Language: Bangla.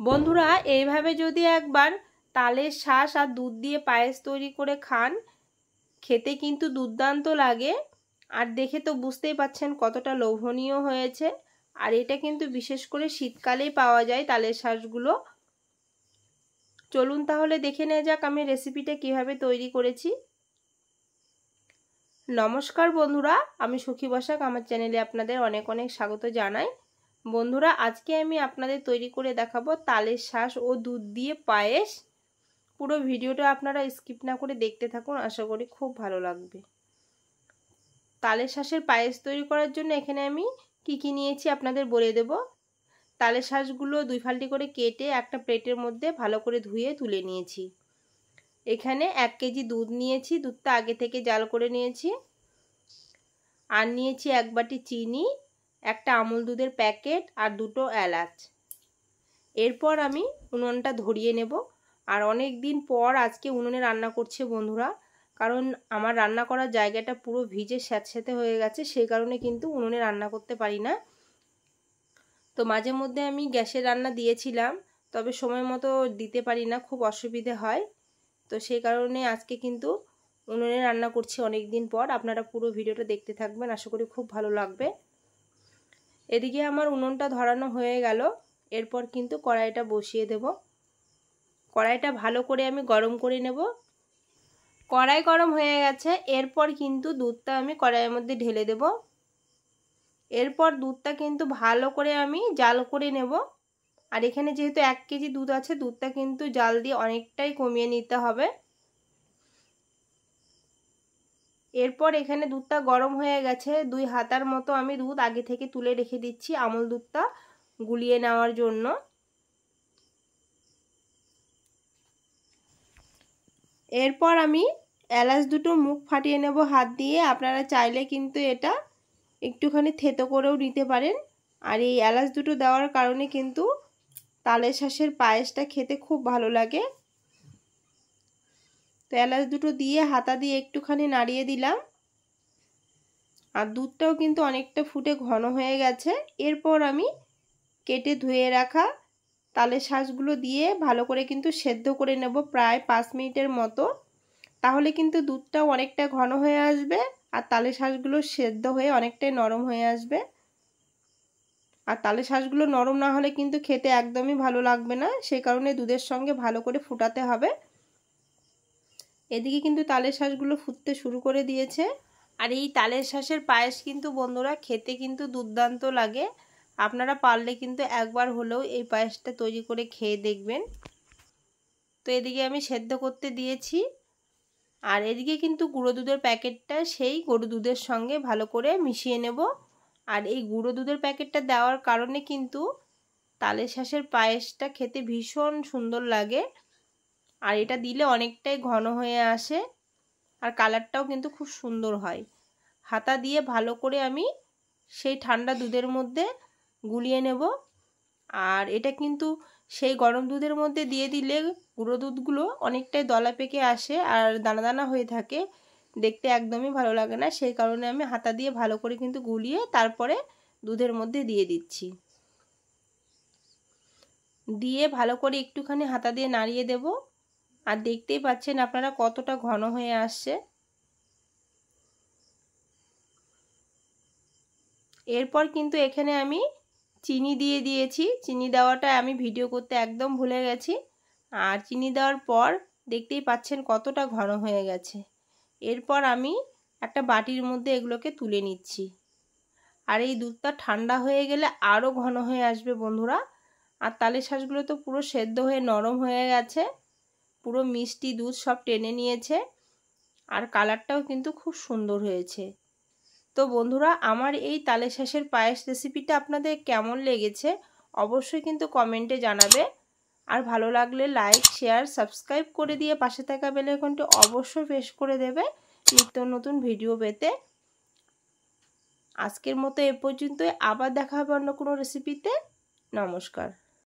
বন্ধুরা এইভাবে যদি একবার তালের শাঁস আর দুধ দিয়ে পায়েস তৈরি করে খান, খেতে কিন্তু দুর্দান্ত লাগে। আর দেখে তো বুঝতেই পাচ্ছেন কতটা লোভনীয় হয়েছে। আর এটা কিন্তু বিশেষ করে শীতকালেই পাওয়া যায় তালের শাঁসগুলো। চলুন তাহলে দেখে নেওয়া যাক আমি রেসিপিটা কিভাবে তৈরি করেছি। নমস্কার বন্ধুরা, আমি সুখী বসাক আমার চ্যানেলে আপনাদের অনেক অনেক স্বাগত জানাই। বন্ধুরা আজকে আমি আপনাদের তৈরি করে দেখাবো তালের শাঁস ও দুধ দিয়ে পায়েস। পুরো ভিডিওটা আপনারা স্কিপ না করে দেখতে থাকুন, আশা করি খুব ভালো লাগবে। তালের শাঁসের পায়েস তৈরি করার জন্য এখানে আমি কি নিয়েছি আপনাদের বলে দেব। তালের শাঁসগুলো 2 ফালটি করে কেটে একটা প্লেটের মধ্যে ভালো করে ধুয়ে তুলে নিয়েছি। এখানে 1 কেজি দুধ নিয়েছি, দুধটা আগে থেকে জাল করে নিয়েছি। আর নিয়েছি 1 বাটি চিনি, একটা আমুল দুধের প্যাকেট আর 2টো এলাচ। এরপর আমি উনুনটা ধরিয়ে নেব। আর অনেক দিন পর আজকে উনুনে রান্না করছে বন্ধুরা, কারণ আমার রান্না করার জায়গাটা পুরো ভিজে স্যাঁতস্যাঁতে হয়ে গেছে, সেই কারণে কিন্তু উনুনে রান্না করতে পারি না। তো মাঝে মধ্যে আমি গ্যাসে রান্না দিয়েছিলাম, তবে সময় মতো দিতে পারি না, খুব অসুবিধে হয়। তো সেই কারণে আজকে কিন্তু উনুনে রান্না করছি অনেক দিন পর। আপনারা পুরো ভিডিওটা দেখতে থাকবেন, আশা করি খুব ভালো লাগবে। এদিকে আমার উনুনটা ধরানো হয়ে গেল। এরপর কিন্তু কড়াইটা বসিয়ে দেব। কড়াইটা ভালো করে আমি গরম করে নেব। কড়াই গরম হয়ে গেছে। এরপর কিন্তু দুধটা আমি কড়াইয়ের মধ্যে ঢেলে দেব। এরপর দুধটা কিন্তু ভালো করে আমি জাল করে নেব। আর এখানে যেহেতু 1 কেজি দুধ আছে, দুধটা কিন্তু জাল দিয়ে অনেকটাই কমিয়ে নিতে হবে। এরপর এখানে দুধটা গরম হয়ে গেছে। 2 হাতার মতো আমি দুধ আগে থেকে তুলে রেখে দিচ্ছি আমুল দুধটা গুলিয়ে নেওয়ার জন্য। এরপর আমি এলাচ দুটো মুখ ফাটিয়ে নেব হাত দিয়ে। আপনারা চাইলে কিন্তু এটা একটুখানি থেতো করেও নিতে পারেন। আর এই এলাচ দুটো দেওয়ার কারণে কিন্তু তালের শাঁসের পায়েসটা খেতে খুব ভালো লাগে। তো এলাচ দুটো দিয়ে হাতা দিয়ে একটুখানি নাড়িয়ে দিলাম। আর দুধটাও কিন্তু অনেকটা ফুটে ঘন হয়ে গেছে। এরপর আমি কেটে ধুয়ে রাখা তালের শাঁসগুলো দিয়ে ভালো করে কিন্তু সেদ্ধ করে নেব প্রায় 5 মিনিটের মতো। তাহলে কিন্তু দুধটাও অনেকটা ঘন হয়ে আসবে আর তালের শাঁসগুলো সেদ্ধ হয়ে অনেকটাই নরম হয়ে আসবে। আর তালের শাঁসগুলো নরম না হলে কিন্তু খেতে একদমই ভালো লাগবে না, সেই কারণে দুধের সঙ্গে ভালো করে ফুটাতে হবে। এদিকে কিন্তু তালের শাঁসগুলো ফুটতে শুরু করে দিয়েছে। আর এই তালের শাঁসের পায়েস কিন্তু বন্ধুরা খেতে কিন্তু দুর্দান্ত লাগে। আপনারা পারলে কিন্তু একবার হলেও এই পায়েসটা তৈরি করে খেয়ে দেখবেন। তো এদিকে আমি সেদ্ধ করতে দিয়েছি। আর এদিকে কিন্তু গুঁড়ো দুধের প্যাকেটটা সেই গরু দুধের সঙ্গে ভালো করে মিশিয়ে নেব। আর এই গুঁড়ো দুধের প্যাকেটটা দেওয়ার কারণে কিন্তু তালের শাঁসের পায়েসটা খেতে ভীষণ সুন্দর লাগে। আর এটা দিলে অনেকটাই ঘন হয়ে আসে আর কালারটাও কিন্তু খুব সুন্দর হয়। হাতা দিয়ে ভালো করে আমি সেই ঠান্ডা দুধের মধ্যে গুলিয়ে নেব। আর এটা কিন্তু সেই গরম দুধের মধ্যে দিয়ে দিলে গুঁড়ো দুধগুলো অনেকটাই দলা পেকে আসে আর দানা দানা হয়ে থাকে, দেখতে একদমই ভালো লাগে না। সেই কারণে আমি হাতা দিয়ে ভালো করে কিন্তু গুলিয়ে তারপরে দুধের মধ্যে দিয়ে দিচ্ছি। দিয়ে ভালো করে একটুখানি হাতা দিয়ে নাড়িয়ে দেব। আর দেখতেই পাচ্ছেন আপনারা কতটা ঘন হয়ে আসছে। এরপর কিন্তু এখানে আমি চিনি দিয়ে দিয়েছি। চিনি দেওয়াটা আমি ভিডিও করতে একদম ভুলে গেছি। আর চিনি দেওয়ার পর দেখতেই পাচ্ছেন কতটা ঘন হয়ে গেছে। এরপর আমি একটা বাটির মধ্যে এগুলোকে তুলে নিচ্ছি। আর এই দুধটা ঠান্ডা হয়ে গেলে আরও ঘন হয়ে আসবে বন্ধুরা। আর তালের শাঁসগুলো তো পুরো সেদ্ধ হয়ে নরম হয়ে গেছে, পুরো মিষ্টি দুধ সব টেনে নিয়েছে আর কালারটাও কিন্তু খুব সুন্দর হয়েছে। তো বন্ধুরা আমার এই তালের শাঁসের পায়েস রেসিপিটা আপনাদের কেমন লেগেছে অবশ্যই কিন্তু কমেন্টে জানাবে। আর ভালো লাগলে লাইক শেয়ার সাবস্ক্রাইব করে দিয়ে পাশে থাকা বেল আইকনটি অবশ্যই প্রেস করে দেবে নিত্য নতুন ভিডিও পেতে। আজকের মতো এ পর্যন্তই, আবার দেখা হবে অন্য কোনো রেসিপিতে। নমস্কার।